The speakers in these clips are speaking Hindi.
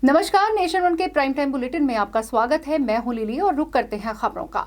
नमस्कार, नेशन वन के प्राइम टाइम बुलेटिन में आपका स्वागत है। मैं हूं लिली और रुक करते हैं खबरों का।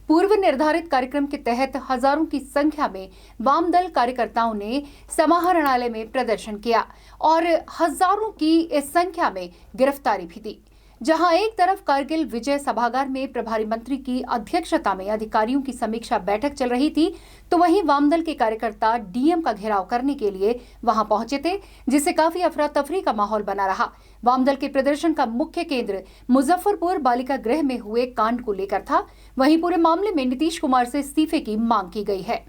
पूर्व निर्धारित कार्यक्रम के तहत हजारों की संख्या में वामदल कार्यकर्ताओं ने समाहरणालय में प्रदर्शन किया और हजारों की इस संख्या में गिरफ्तारी भी दी। जहां एक तरफ कारगिल विजय सभागार में प्रभारी मंत्री की अध्यक्षता में अधिकारियों की समीक्षा बैठक चल रही थी, तो वहीं वामदल के कार्यकर्ता डीएम का घेराव करने के लिए वहां पहुंचे थे, जिससे काफी अफरा तफरी का माहौल बना रहा। वामदल के प्रदर्शन का मुख्य केंद्र मुजफ्फरपुर बालिका गृह में हुए कांड को लेकर था। वहीं पूरे मामले में नीतीश कुमार से इस्तीफे की मांग की गई है।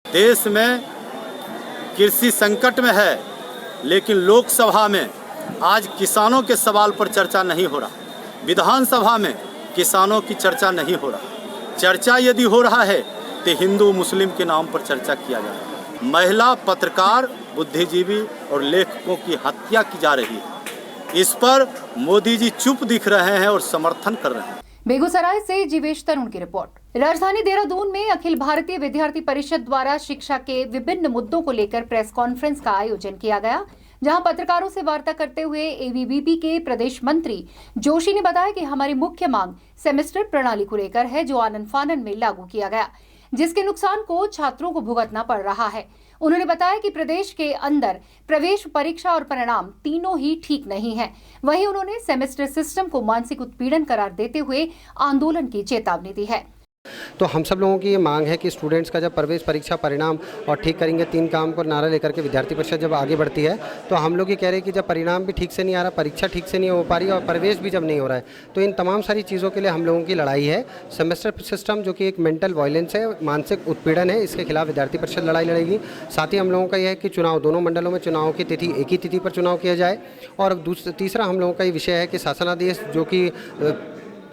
देश में कृषि संकट में है, लेकिन लोकसभा में आज किसानों के सवाल पर चर्चा नहीं हो रहा। विधानसभा में किसानों की चर्चा नहीं हो रहा। चर्चा यदि हो रहा है तो हिंदू मुस्लिम के नाम पर चर्चा किया जा रहा है। महिला पत्रकार, बुद्धिजीवी और लेखकों की हत्या की जा रही है। इस पर मोदी जी चुप दिख रहे हैं और समर्थन कर रहे हैं। बेगूसराय से जीवेश तरुण की रिपोर्ट। राजधानी देहरादून में अखिल भारतीय विद्यार्थी परिषद द्वारा शिक्षा के विभिन्न मुद्दों को लेकर प्रेस कॉन्फ्रेंस का आयोजन किया गया, जहां पत्रकारों से वार्ता करते हुए एबीवीपी के प्रदेश मंत्री जोशी ने बताया कि हमारी मुख्य मांग सेमेस्टर प्रणाली को लेकर है, जो आनन फानन में लागू किया गया, जिसके नुकसान को छात्रों को भुगतना पड़ रहा है। उन्होंने बताया कि प्रदेश के अंदर प्रवेश परीक्षा और परिणाम तीनों ही ठीक नहीं है। वहीं उन्होंने सेमेस्टर सिस्टम को मानसिक उत्पीड़न करार देते हुए आंदोलन की चेतावनी दी है। तो हम सब लोगों की ये मांग है कि स्टूडेंट्स का जब प्रवेश परीक्षा, परिणाम और ठीक करेंगे, 3 काम को नारा लेकर के विद्यार्थी परिषद जब आगे बढ़ती है, तो हम लोग ये कह रहे हैं कि जब परिणाम भी ठीक से नहीं आ रहा, परीक्षा ठीक से नहीं हो पा रही और प्रवेश भी जब नहीं हो रहा है, तो इन तमाम सारी चीज़ों के लिए हम लोगों की लड़ाई है। सेमेस्टर सिस्टम जो कि एक मेंटल वायलेंस है, मानसिक उत्पीड़न है, इसके खिलाफ विद्यार्थी परिषद लड़ाई लड़ेगी। साथ ही हम लोगों का यह है कि चुनाव, दोनों मंडलों में चुनाव की तिथि एक ही तिथि पर चुनाव किया जाए। और तीसरा हम लोगों का ये विषय है कि शासनादेश, जो कि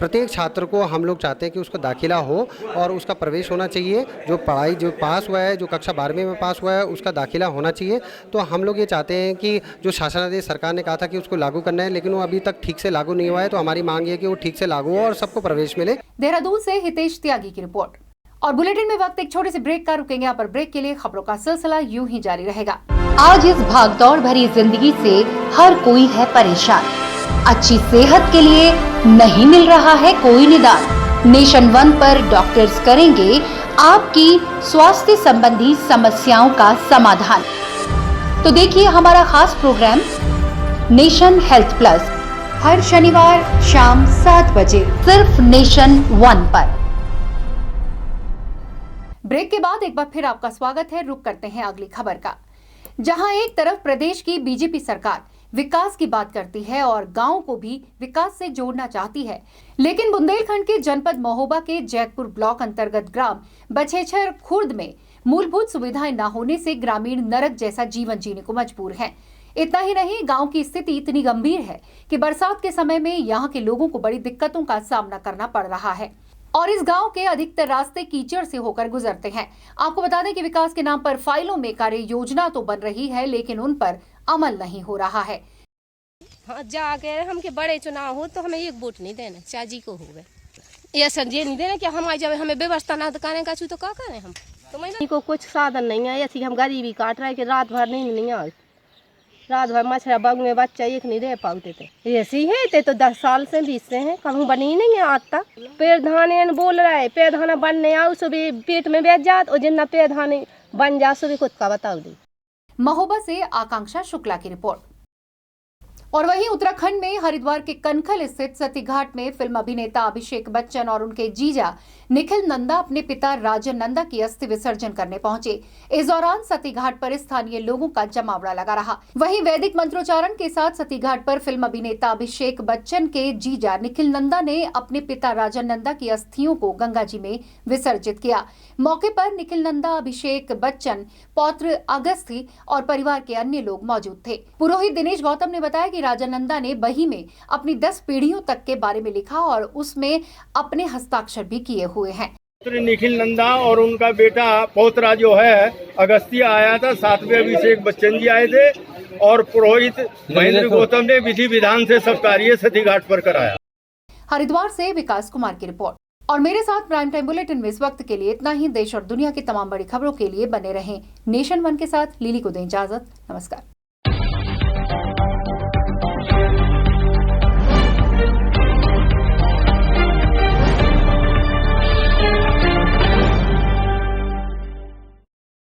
प्रत्येक छात्र को हम लोग चाहते हैं कि उसका दाखिला हो और उसका प्रवेश होना चाहिए। जो पढ़ाई, जो पास हुआ है, जो कक्षा 12वीं में पास हुआ है, उसका दाखिला होना चाहिए। तो हम लोग ये चाहते हैं कि जो शासनादेश सरकार ने कहा था कि उसको लागू करना है, लेकिन वो अभी तक ठीक से लागू नहीं हुआ है। तो हमारी मांग ये है कि वो ठीक से लागू हो और सबको प्रवेश मिले। देहरादून से हितेश त्यागी की रिपोर्ट। और बुलेटिन में वक्त एक छोटे से ब्रेक का, रुकेंगे यहाँ पर ब्रेक के लिए। खबरों का सिलसिला यूं ही जारी रहेगा। आज इस भागदौड़ भरी जिंदगी से हर कोई है परेशान। अच्छी सेहत के लिए नहीं मिल रहा है कोई निदान। नेशन वन पर डॉक्टर्स करेंगे आपकी स्वास्थ्य संबंधी समस्याओं का समाधान। तो देखिए हमारा खास प्रोग्राम नेशन हेल्थ प्लस हर शनिवार शाम 7 बजे सिर्फ नेशन वन पर। ब्रेक के बाद एक बार फिर आपका स्वागत है। रुक करते हैं अगली खबर का, जहां एक तरफ प्रदेश की बीजेपी सरकार विकास की बात करती है और गांव को भी विकास से जोड़ना चाहती है, लेकिन बुंदेलखंड के जनपद महोबा के जैतपुर ब्लॉक अंतर्गत ग्राम बछेछर खुर्द में मूलभूत सुविधाएं न होने से ग्रामीण नरक जैसा जीवन जीने को मजबूर हैं। इतना ही नहीं, गांव की स्थिति इतनी गंभीर है कि बरसात के समय में यहां के लोगों को बड़ी दिक्कतों का सामना करना पड़ रहा है और इस गांव के अधिकतर रास्ते कीचड़ से होकर गुजरते हैं। आपको बता दें कि विकास के नाम पर फाइलों में कार्य योजना तो बन रही है, लेकिन उन पर अमल नहीं हो रहा है। हाँ, जाके हमके बड़े चुनाव हो तो हमें एक वोट नहीं देना, चाची को हो गए ये संजय नहीं देना कि हम जब हमें व्यवस्था ना करें का तो क्या करें हम। तो मैं को कुछ साधन नहीं है, ऐसी हम गरीबी काट रहे हैं कि रात भर नहीं आए, रात भर मछरा बग में बच्चा एक नहीं रह पाते थे। ऐसी है ते तो 10 साल से 20 से हैं, कहूँ बनी नहीं है आज तक। पेड़ धान बोल रहा है, पेड़ धाना बनने आओ सुबह पेट में बैठ जात और जितना पेड़ धान बन जा सुबह खुद का बताओ दी। महोबा से आकांक्षा शुक्ला की रिपोर्ट। और वहीं उत्तराखंड में हरिद्वार के कनखल स्थित सती घाट में फिल्म अभिनेता अभिषेक बच्चन और उनके जीजा निखिल नंदा अपने पिता राजन नंदा की अस्थि विसर्जन करने पहुंचे। इस दौरान सती घाट पर स्थानीय लोगों का जमावड़ा लगा रहा। वहीं वैदिक मंत्रोच्चारण के साथ सती घाट पर फिल्म अभिनेता अभिषेक बच्चन के जीजा निखिल नंदा ने अपने पिता राजन नंदा की अस्थियों को गंगा जी में विसर्जित किया। मौके पर निखिल नंदा, अभिषेक बच्चन, पौत्र अगस्ती और परिवार के अन्य लोग मौजूद थे। पुरोहित दिनेश गौतम ने बताया कि राजन नंदा ने बही में अपनी 10 पीढ़ियों तक के बारे में लिखा और उसमें अपने हस्ताक्षर भी किए हुए हैं। निखिल नंदा और उनका बेटा पौत्रा जो है अगस्त्य आया था, साथ में अभिषेक बच्चन जी आए थे और पुरोहित महेंद्र गौतम ने विधि विधान से सब कार्य सती घाट पर कराया। हरिद्वार से विकास कुमार की रिपोर्ट। और मेरे साथ प्राइम टाइम बुलेटिन में इस वक्त के लिए इतना ही। देश और दुनिया की तमाम बड़ी खबरों के लिए बने रहें नेशन वन के साथ। लिली को दें इजाजत। नमस्कार।